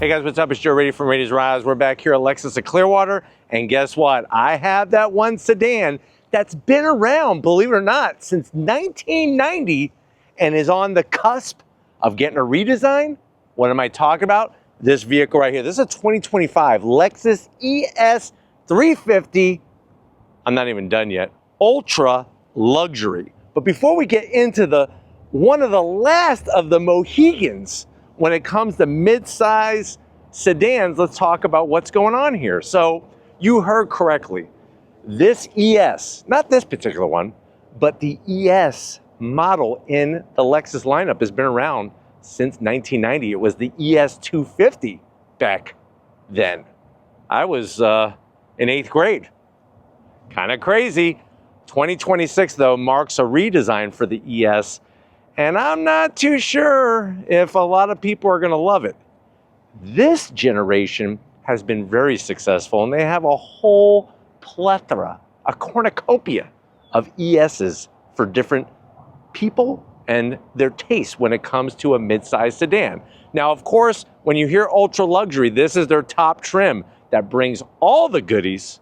Hey guys, what's up? It's Joe Raiti from Raiti's Rise. We're back here at Lexus of Clearwater, and guess what? I have that one sedan that's been around, believe it or not, since 1990 and is on the cusp of getting a redesign. What am I talking about? This vehicle right here. This is a 2025 Lexus ES 350. I'm not even done yet. Ultra luxury. But before we get into one of the last of the Mohegans when it comes to mid-size sedans, let's talk about what's going on here. So you heard correctly. This ES, not this particular one, but the ES model in the Lexus lineup has been around since 1990. It was the ES 250 back then. I was in 8th grade. Kind of crazy. 2026 though marks a redesign for the ES, and I'm not too sure if a lot of people are going to love it. This generation has been very successful, and they have a whole plethora, a cornucopia of ESs for different people and their taste when it comes to a mid-size sedan. Now, of course, when you hear ultra luxury, this is their top trim that brings all the goodies,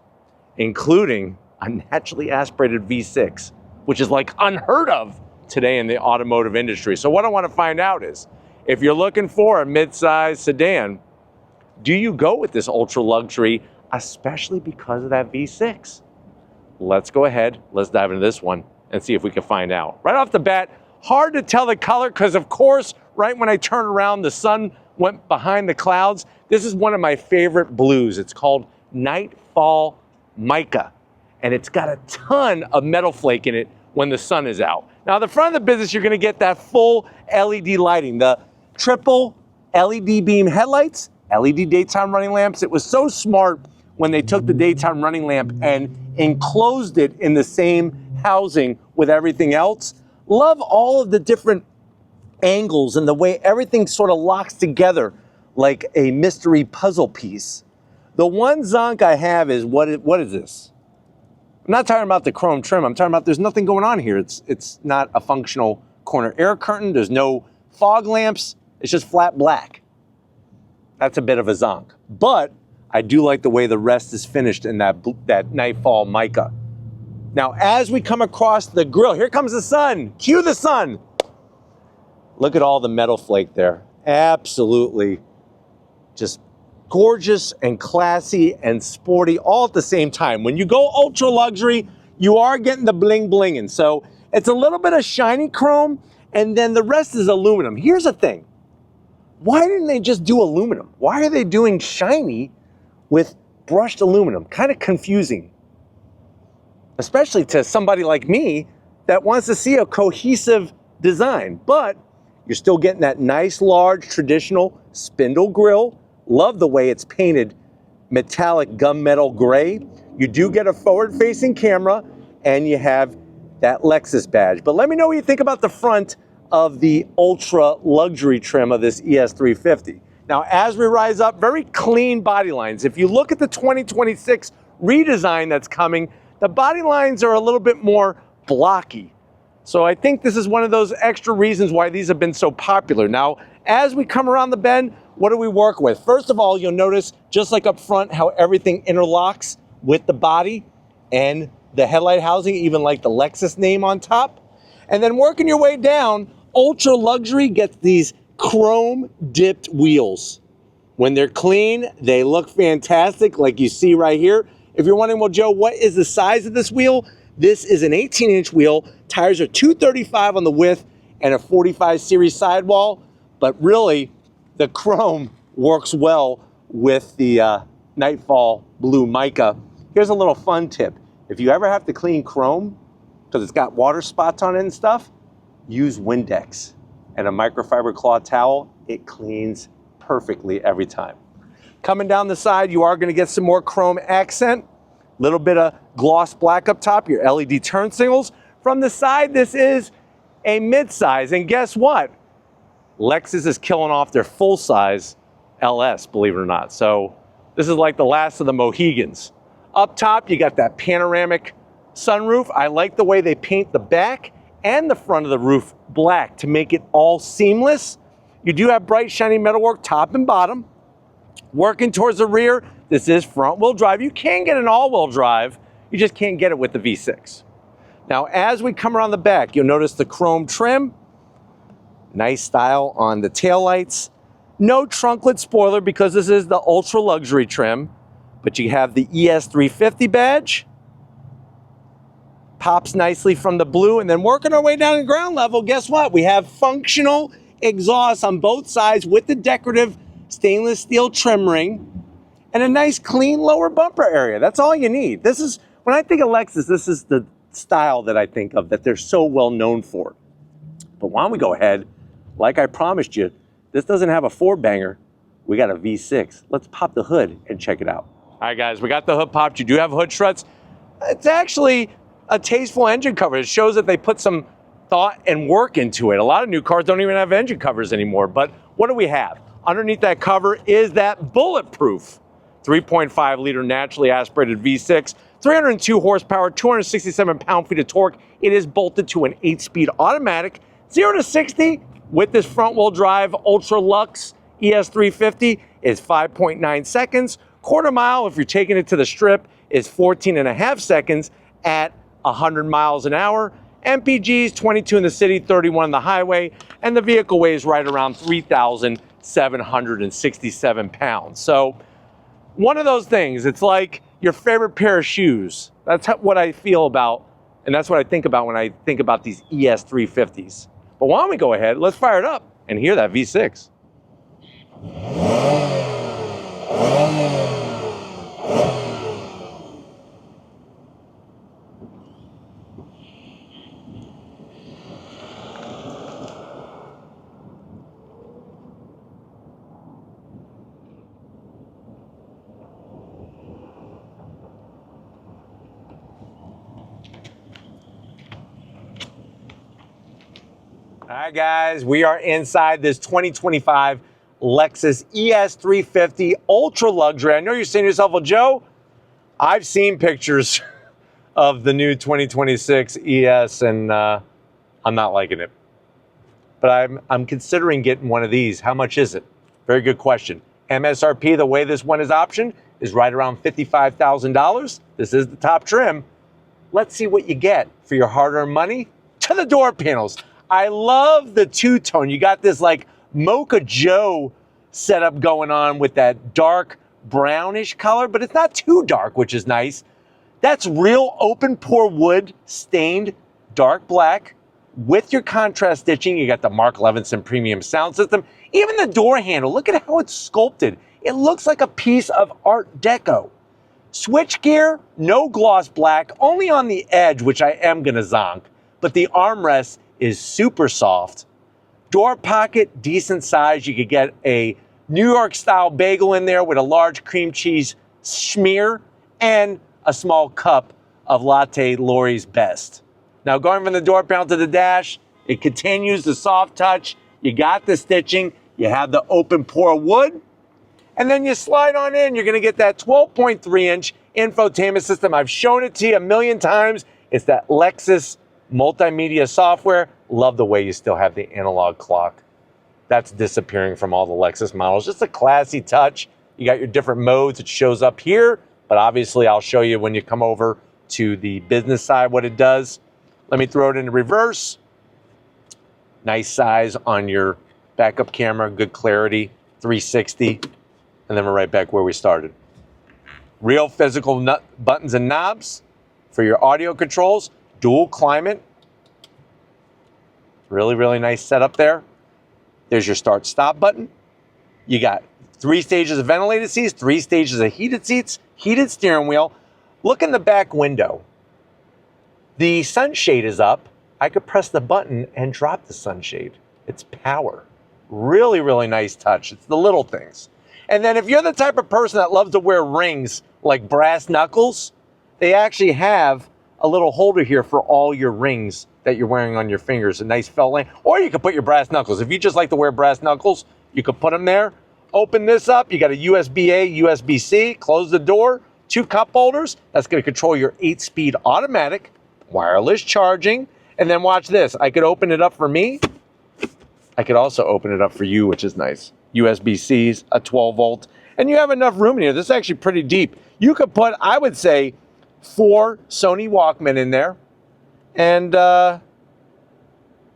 including a naturally aspirated V6, which is like unheard of today in the automotive industry. So what I want to find out is, if you're looking for a mid-size sedan, do you go with this ultra luxury, especially because of that V6? Let's go ahead, let's dive into this one and see if we can find out. Right off the bat, hard to tell the color because of course, right when I turn around, the sun went behind the clouds. This is one of my favorite blues. It's called Nightfall Mica, and it's got a ton of metal flake in it when the sun is out. Now, the front of the business, you're gonna get that full LED lighting, the triple LED beam headlights, LED daytime running lamps. It was so smart when they took the daytime running lamp and enclosed it in the same housing with everything else. Love all of the different angles and the way everything sort of locks together like a mystery puzzle piece. The one zonk I have is, what is this? I'm not talking about the chrome trim. I'm talking about there's nothing going on here. It's not a functional corner air curtain. There's no fog lamps. It's just flat black. That's a bit of a zonk. But I do like the way the rest is finished in that Nightfall Mica. Now, as we come across the grille, here comes the sun. Cue the sun. Look at all the metal flake there. Absolutely just gorgeous and classy and sporty all at the same time. When you go ultra luxury, you are getting the bling blinging. So it's a little bit of shiny chrome, and then the rest is aluminum. Here's the thing. Why didn't they just do aluminum? Why are they doing shiny with brushed aluminum? Kind of confusing, especially to somebody like me that wants to see a cohesive design. But you're still getting that nice, large, traditional spindle grille. Love the way it's painted metallic gunmetal gray. You do get a forward-facing camera, and you have that Lexus badge. But let me know what you think about the front of the ultra luxury trim of this ES 350. Now, as we rise up, very clean body lines. If you look at the 2026 redesign that's coming, the body lines are a little bit more blocky. So I think this is one of those extra reasons why these have been so popular. Now, as we come around the bend, what do we work with? First of all, you'll notice, just like up front, how everything interlocks with the body and the headlight housing, even like the Lexus name on top. And then working your way down, ultra luxury gets these chrome dipped wheels. When they're clean, they look fantastic, like you see right here. If you're wondering, well, Joe, what is the size of this wheel? This is an 18-inch wheel. Tires are 235 on the width and a 45 series sidewall. But really, the chrome works well with the Nightfall Blue Mica. Here's a little fun tip. If you ever have to clean chrome, because it's got water spots on it and stuff, use Windex and a microfiber cloth towel. It cleans perfectly every time. Coming down the side, you are going to get some more chrome accent. Little bit of gloss black up top, your LED turn signals. From the side, this is a midsize, and guess what? Lexus is killing off their full-size LS, believe it or not. So this is like the last of the Mohegans. Up top, you got that panoramic sunroof. I like the way they paint the back and the front of the roof black to make it all seamless. You do have bright, shiny metalwork top and bottom. Working towards the rear, this is front wheel drive. You can get an all wheel drive, you just can't get it with the V6. Now, as we come around the back, you'll notice the chrome trim, nice style on the taillights. No trunklet spoiler because this is the ultra luxury trim, but you have the ES 350 badge. Pops nicely from the blue, and then working our way down to ground level, guess what? We have functional exhaust on both sides with the decorative stainless steel trim ring and a nice clean lower bumper area. That's all you need. This is, when I think of Lexus, this is the style that I think of that they're so well known for. But why don't we go ahead, like I promised you, this doesn't have a four banger, we got a V6. Let's pop the hood and check it out. All right guys, we got the hood popped. You do have hood struts. It's actually a tasteful engine cover. It shows that they put some thought and work into it. A lot of new cars don't even have engine covers anymore, but what do we have? Underneath that cover is that bulletproof 3.5 liter naturally aspirated V6, 302 horsepower, 267 pound-feet of torque. It is bolted to an 8-speed automatic. 0 to 60 with this front-wheel drive Ultra Lux ES 350 is 5.9 seconds. Quarter mile, if you're taking it to the strip, is 14.5 seconds at 100 miles an hour. MPGs, 22 in the city, 31 on the highway, and the vehicle weighs right around 3,767 pounds. So one of those things, it's like your favorite pair of shoes. That's what I feel about, and that's what I think about when I think about these ES 350s. But why don't we go ahead, let's fire it up and hear that V6. All right, guys, we are inside this 2025 Lexus ES 350 Ultra Luxury. I know you're saying to yourself, well, Joe, I've seen pictures of the new 2026 ES, and I'm not liking it. But I'm considering getting one of these. How much is it? Very good question. MSRP, the way this one is optioned, is right around $55,000. This is the top trim. Let's see what you get for your hard-earned money. To the door panels. I love the two-tone. You got this like Mocha Joe setup going on with that dark brownish color, but it's not too dark, which is nice. That's real open pore wood stained dark black with your contrast stitching. You got the Mark Levinson premium sound system. Even the door handle, look at how it's sculpted. It looks like a piece of Art Deco. Switch gear, no gloss black, only on the edge, which I am gonna zonk, but the armrest is super soft. Door pocket, decent size. You could get a New York style bagel in there with a large cream cheese schmear and a small cup of Latte Lori's Best. Now going from the door panel to the dash, it continues the soft touch. You got the stitching, you have the open pore wood, and then you slide on in, you're gonna get that 12.3-inch infotainment system. I've shown it to you a million times. It's that Lexus multimedia software. Love the way you still have the analog clock. That's disappearing from all the Lexus models. Just a classy touch. You got your different modes. It shows up here, but obviously I'll show you when you come over to the business side what it does. Let me throw it into reverse. Nice size on your backup camera, good clarity, 360, and then we're right back where we started. Real physical buttons and knobs for your audio controls. Dual climate. Really, really nice setup there. There's your start stop button. You got 3 stages of ventilated seats, 3 stages of heated seats, heated steering wheel. Look in the back window. The sunshade is up. I could press the button and drop the sunshade. It's power. Really, really nice touch. It's the little things. And then if you're the type of person that loves to wear rings like brass knuckles, they actually have a little holder here for all your rings that you're wearing on your fingers, a nice felt line. Or you could put your brass knuckles. If you just like to wear brass knuckles, you could put them there. Open this up, you got a USB-A, USB-C, close the door, 2 cup holders. That's gonna control your 8-speed automatic, wireless charging. And then watch this, I could open it up for me. I could also open it up for you, which is nice. USB-Cs, a 12 volt. And you have enough room in here. This is actually pretty deep. You could put, I would say, 4 Sony Walkman in there and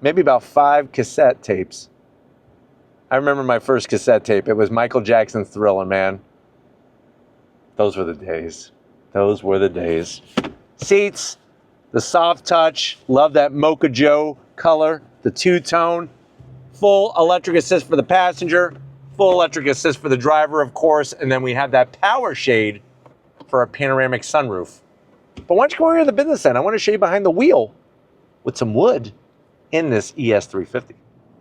maybe about 5 cassette tapes. I remember my first cassette tape. It was Michael Jackson's Thriller, man. Those were the days. Those were the days. Seats, the soft touch. Love that Mocha Joe color. The two-tone. Full electric assist for the passenger. Full electric assist for the driver, of course. And then we have that power shade for a panoramic sunroof. But why don't you go over here to the business end? I want to show you behind the wheel with some wood in this ES350.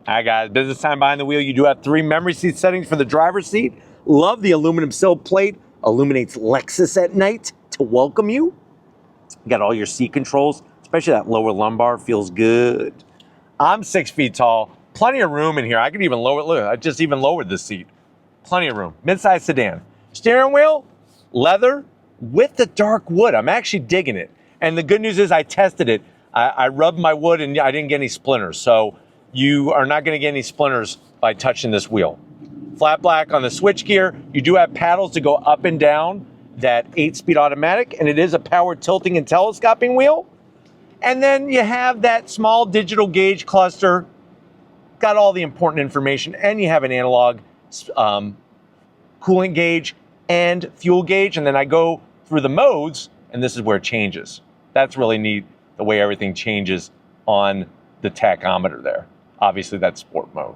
All right, guys, business time behind the wheel. You do have 3 memory seat settings for the driver's seat. Love the aluminum sill plate. Illuminates Lexus at night to welcome you. You got all your seat controls, especially that lower lumbar. Feels good. I'm 6 feet tall. Plenty of room in here. I could even lower it. Look, I just even lowered the seat. Plenty of room. Midsize sedan. Steering wheel, leather with the dark wood. I'm actually digging it. And the good news is I tested it. I rubbed my wood and I didn't get any splinters. So you are not going to get any splinters by touching this wheel. Flat black on the switchgear. You do have paddles to go up and down that 8-speed automatic, and it is a power tilting and telescoping wheel. And then you have that small digital gauge cluster. Got all the important information, and you have an analog coolant gauge and fuel gauge. And then I go through the modes, and this is where it changes. That's really neat, the way everything changes on the tachometer there. Obviously, that's sport mode.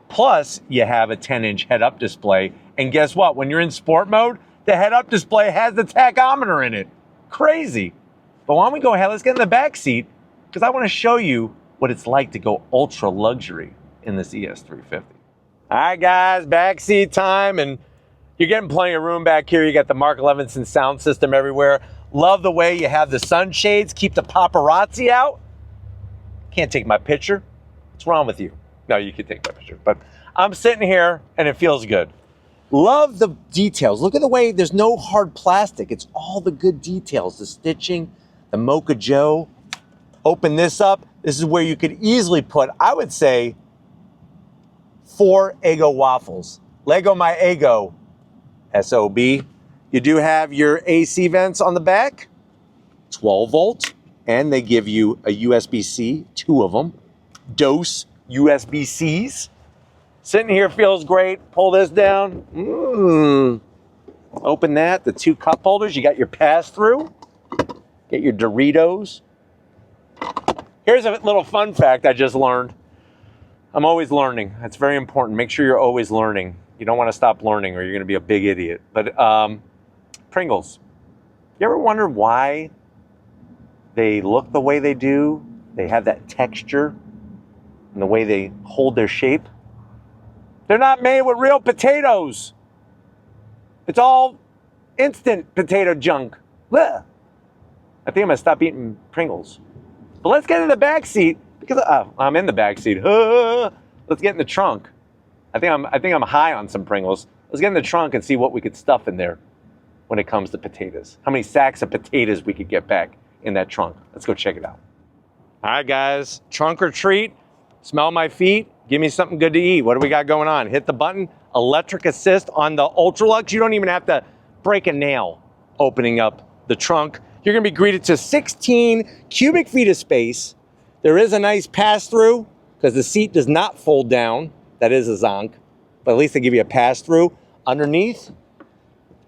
Plus, you have a 10-inch head-up display. And guess what? When you're in sport mode, the head-up display has the tachometer in it. Crazy. But why don't we go ahead? Let's get in the back seat, because I want to show you what it's like to go ultra luxury in this ES350. All right, guys, back seat time. And you're getting plenty of room back here. You got the Mark Levinson sound system everywhere. Love the way you have the sunshades. Keep the paparazzi out. Can't take my picture. What's wrong with you? No, you can take my picture. But I'm sitting here, and it feels good. Love the details. Look at the way there's no hard plastic. It's all the good details. The stitching, the Mocha Joe. Open this up. This is where you could easily put, I would say, 4 Eggo waffles. Lego my Eggo, S-O-B. You do have your AC vents on the back, 12 volt, and they give you a USB-C, 2 of them. Dose USB-Cs. Sitting here feels great. Pull this down. Open that, the 2 cup holders. You got your pass-through. Get your Doritos. Here's a little fun fact I just learned. I'm always learning. That's very important. Make sure you're always learning. You don't want to stop learning or you're going to be a big idiot. But Pringles. You ever wonder why they look the way they do? They have that texture and the way they hold their shape. They're not made with real potatoes. It's all instant potato junk. Blech. I think I'm going to stop eating Pringles. But let's get in the back seat because I'm in the back seat. Let's get in the trunk. I think I'm high on some Pringles. Let's get in the trunk and see what we could stuff in there when it comes to potatoes. How many sacks of potatoes we could get back in that trunk. Let's go check it out. All right, guys, trunk or treat. Smell my feet. Give me something good to eat. What do we got going on? Hit the button. Electric assist on the Ultralux. You don't even have to break a nail opening up the trunk. You're going to be greeted to 16 cubic feet of space. There is a nice pass-through because the seat does not fold down. That is a zonk, but at least they give you a pass-through. Underneath,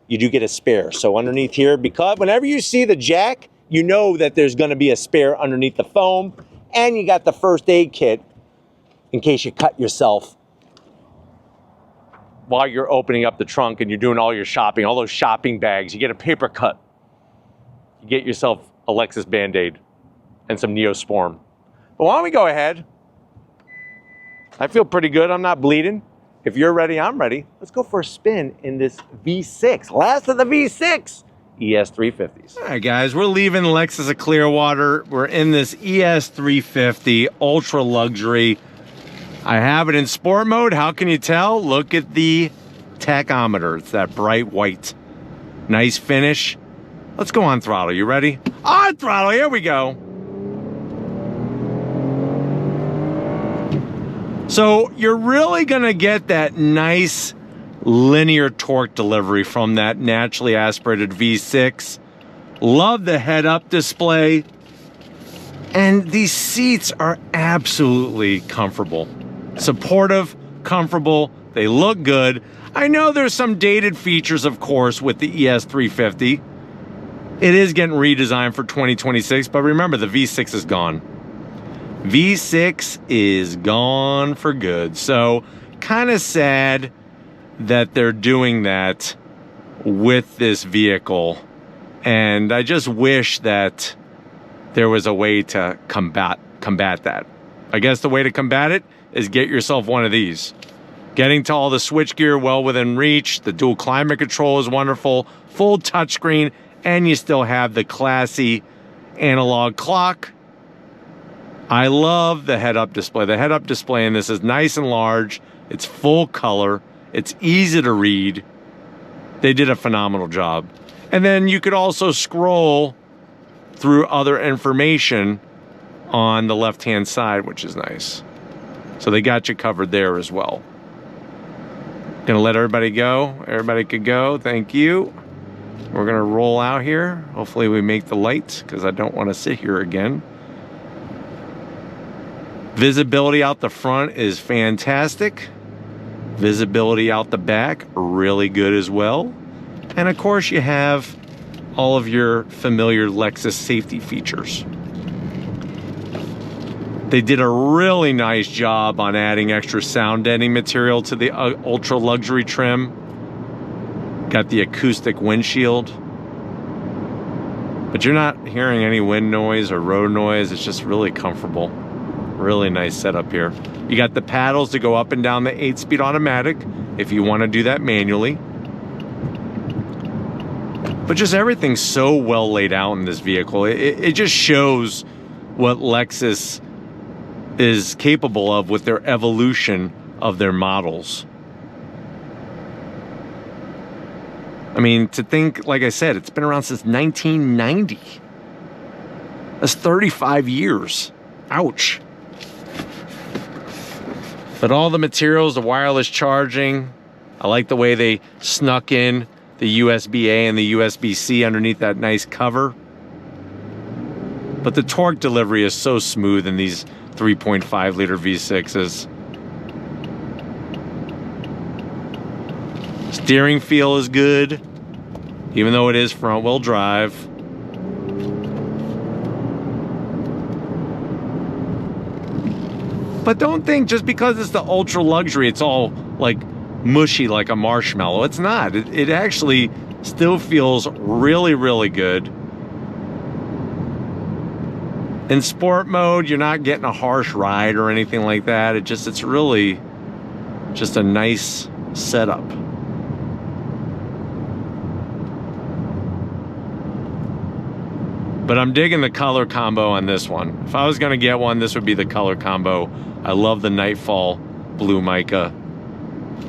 you do get a spare. So underneath here, because whenever you see the jack, you know that there's going to be a spare underneath the foam, and you got the first aid kit in case you cut yourself while you're opening up the trunk and you're doing all your shopping, all those shopping bags. You get a paper cut. You get yourself a Lexus Band-Aid and some Neosporin. But why don't we go ahead? I feel pretty good. I'm not bleeding. If you're ready, I'm ready. Let's go for a spin in this V6. Last of the V6 ES350s. All right, guys, we're leaving Lexus of Clearwater. We're in this ES350 ultra luxury. I have it in sport mode. How can you tell? Look at the tachometer. It's that bright white. Nice finish. Let's go on throttle. You ready? On throttle. Here we go. So you're really going to get that nice linear torque delivery from that naturally aspirated V6. Love the head-up display. And these seats are absolutely comfortable. Supportive, comfortable, they look good. I know there's some dated features, of course, with the ES350. It is getting redesigned for 2026, but remember, the V6 is gone. V6 is gone for good. So, kind of sad that they're doing that with this vehicle. And I just wish that there was a way to combat that. I guess the way to combat it is get yourself one of these. Getting to all the switchgear well within reach. The dual climate control is wonderful. Full touchscreen. And you still have the classy analog clock. I love the head-up display. The head-up display in this is nice and large. It's full color. It's easy to read. They did a phenomenal job. And then you could also scroll through other information on the left-hand side, which is nice. So they got you covered there as well. Gonna let everybody go. Everybody could go. Thank you. We're gonna roll out here. Hopefully we make the light because I don't want to sit here again. Visibility out the front is fantastic. Visibility out the back, really good as well. And of course you have all of your familiar Lexus safety features. They did a really nice job on adding extra sound deadening material to the ultra luxury trim. Got the acoustic windshield. But you're not hearing any wind noise or road noise. It's just really comfortable. Really nice setup here. You got the paddles to go up and down the 8-speed automatic if you want to do that manually. But just everything's so well laid out in this vehicle. It just shows what Lexus is capable of with their evolution of their models. I mean, to think, like I said, it's been around since 1990. That's 35 years. Ouch. But all the materials, the wireless charging, I like the way they snuck in the USB-A and the USB-C underneath that nice cover. But the torque delivery is so smooth in these 3.5 liter V6s. Steering feel is good, even though it is front wheel drive. But don't think just because it's the ultra luxury, it's all like mushy like a marshmallow. It's not. It actually still feels really, really good. In sport mode, you're not getting a harsh ride or anything like that. It's really just a nice setup. But I'm digging the color combo on this one. If I was gonna get one, this would be the color combo. I love the Nightfall blue mica.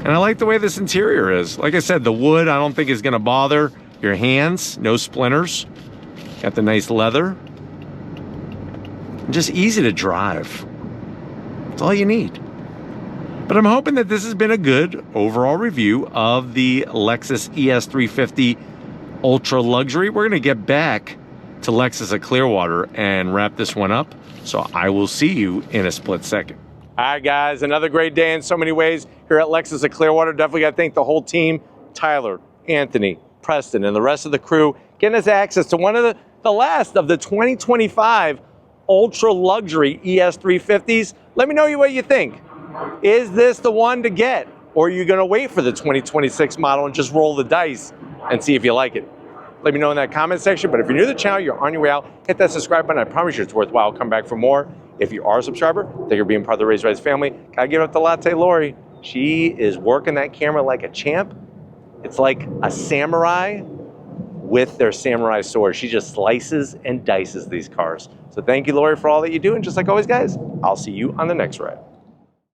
And I like the way this interior is. Like I said, the wood I don't think is gonna bother your hands. No splinters. Got the nice leather. And just easy to drive. That's all you need. But I'm hoping that this has been a good overall review of the Lexus ES350 Ultra Luxury. We're gonna get back to Lexus at Clearwater and wrap this one up. So I will see you in a split second. All right, guys, another great day in so many ways here at Lexus at Clearwater. Definitely got to thank the whole team, Tyler, Anthony, Preston, and the rest of the crew, getting us access to one of the last of the 2025 ultra luxury ES350s. Let me know what you think. Is this the one to get? Or are you going to wait for the 2026 model and just roll the dice and see if you like it? Let me know in that comment section. But if you're new to the channel, you're on your way out, hit that subscribe button. I promise you it's worthwhile. Come back for more. If you are a subscriber, thank you for being part of the Raise Rise family. Gotta give it up to Latte Lori. She is working that camera like a champ. It's like a samurai with their samurai sword. She just slices and dices these cars. So thank you, Lori, for all that you do. And just like always, guys, I'll see you on the next ride.